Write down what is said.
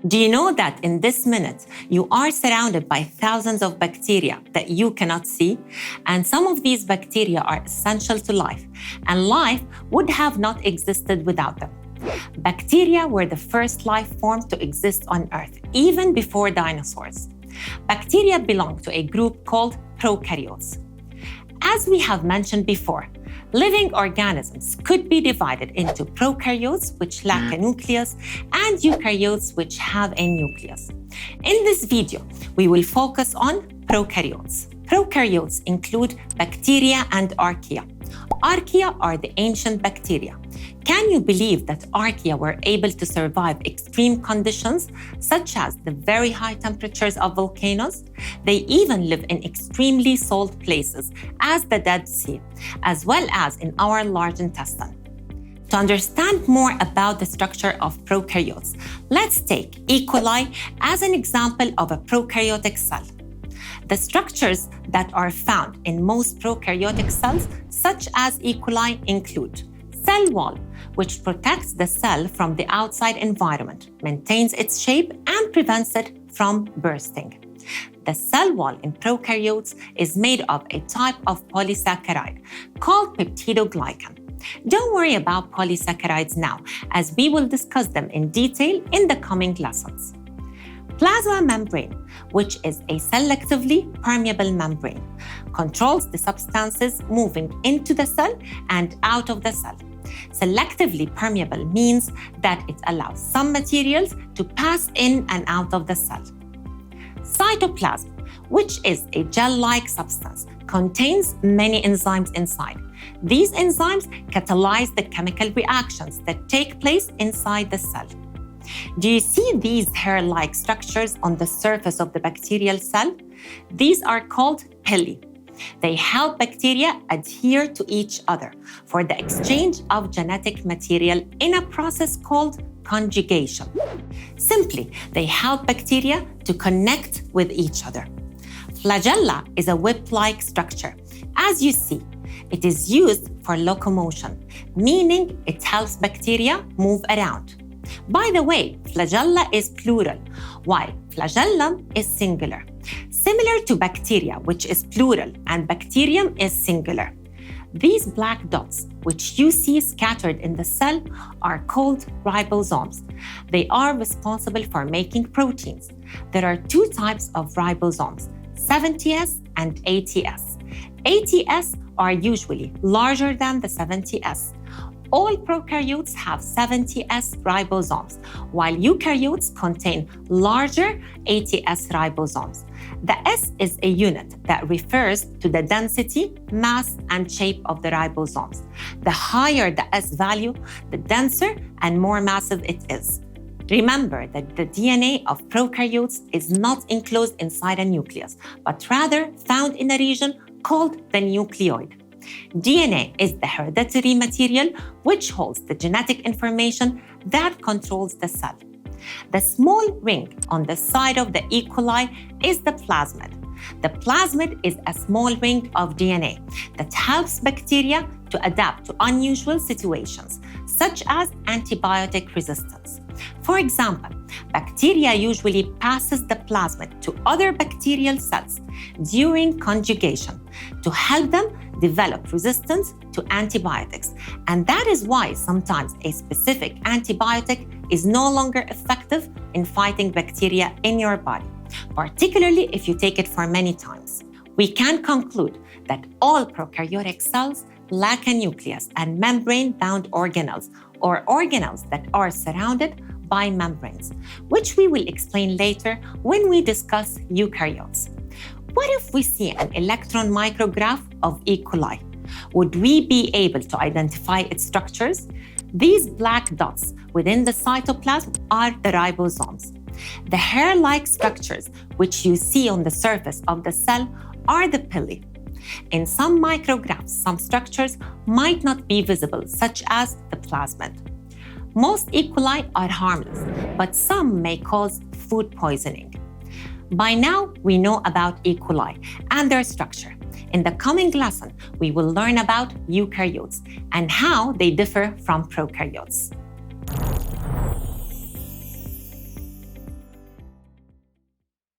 Do you know that in this minute, you are surrounded by thousands of bacteria that you cannot see? And some of these bacteria are essential to life, and life would have not existed without them. Bacteria were the first life forms to exist on Earth, even before dinosaurs. Bacteria belong to a group called prokaryotes. As we have mentioned before, living organisms could be divided into prokaryotes, which lack a nucleus, and eukaryotes, which have a nucleus. In this video, we will focus on prokaryotes. Prokaryotes include bacteria and archaea. Archaea are the ancient bacteria. Can you believe that archaea were able to survive extreme conditions, such as the very high temperatures of volcanoes? They even live in extremely salt places, as the Dead Sea, as well as in our large intestine. To understand more about the structure of prokaryotes, let's take E. coli as an example of a prokaryotic cell. The structures that are found in most prokaryotic cells, such as E. coli, include cell wall, which protects the cell from the outside environment, maintains its shape, and prevents it from bursting. The cell wall in prokaryotes is made of a type of polysaccharide called peptidoglycan. Don't worry about polysaccharides now, as we will discuss them in detail in the coming lessons. Plasma membrane, which is a selectively permeable membrane, controls the substances moving into the cell and out of the cell. Selectively permeable means that it allows some materials to pass in and out of the cell. Cytoplasm, which is a gel-like substance, contains many enzymes inside. These enzymes catalyze the chemical reactions that take place inside the cell. Do you see these hair-like structures on the surface of the bacterial cell? These are called pili. They help bacteria adhere to each other for the exchange of genetic material in a process called conjugation. Simply, they help bacteria to connect with each other. Flagella is a whip-like structure. As you see, it is used for locomotion, meaning it helps bacteria move around. By the way, flagella is plural, while flagellum is singular. Similar to bacteria, which is plural, and bacterium is singular. These black dots, which you see scattered in the cell, are called ribosomes. They are responsible for making proteins. There are two types of ribosomes, 70S and 80S. 80S are usually larger than the 70S. All prokaryotes have 70S ribosomes, while eukaryotes contain larger 80S ribosomes. The S is a unit that refers to the density, mass, and shape of the ribosomes. The higher the S value, the denser and more massive it is. Remember that the DNA of prokaryotes is not enclosed inside a nucleus, but rather found in a region called the nucleoid. DNA is the hereditary material which holds the genetic information that controls the cell. The small ring on the side of the E. coli is the plasmid. The plasmid is a small ring of DNA that helps bacteria to adapt to unusual situations, such as antibiotic resistance. For example, bacteria usually passes the plasmid to other bacterial cells during conjugation to help them develop resistance to antibiotics. And that is why sometimes a specific antibiotic is no longer effective in fighting bacteria in your body, particularly if you take it for many times. We can conclude that all prokaryotic cells lack a nucleus and membrane-bound organelles, or organelles that are surrounded by membranes, which we will explain later when we discuss eukaryotes. What if we see an electron micrograph of E. coli? Would we be able to identify its structures? These black dots within the cytoplasm are the ribosomes. The hair-like structures which you see on the surface of the cell are the pili. In some micrographs, some structures might not be visible, such as the plasmid. Most E. coli are harmless, but some may cause food poisoning. By now, we know about E. coli and their structure. In the coming lesson, we will learn about eukaryotes and how they differ from prokaryotes.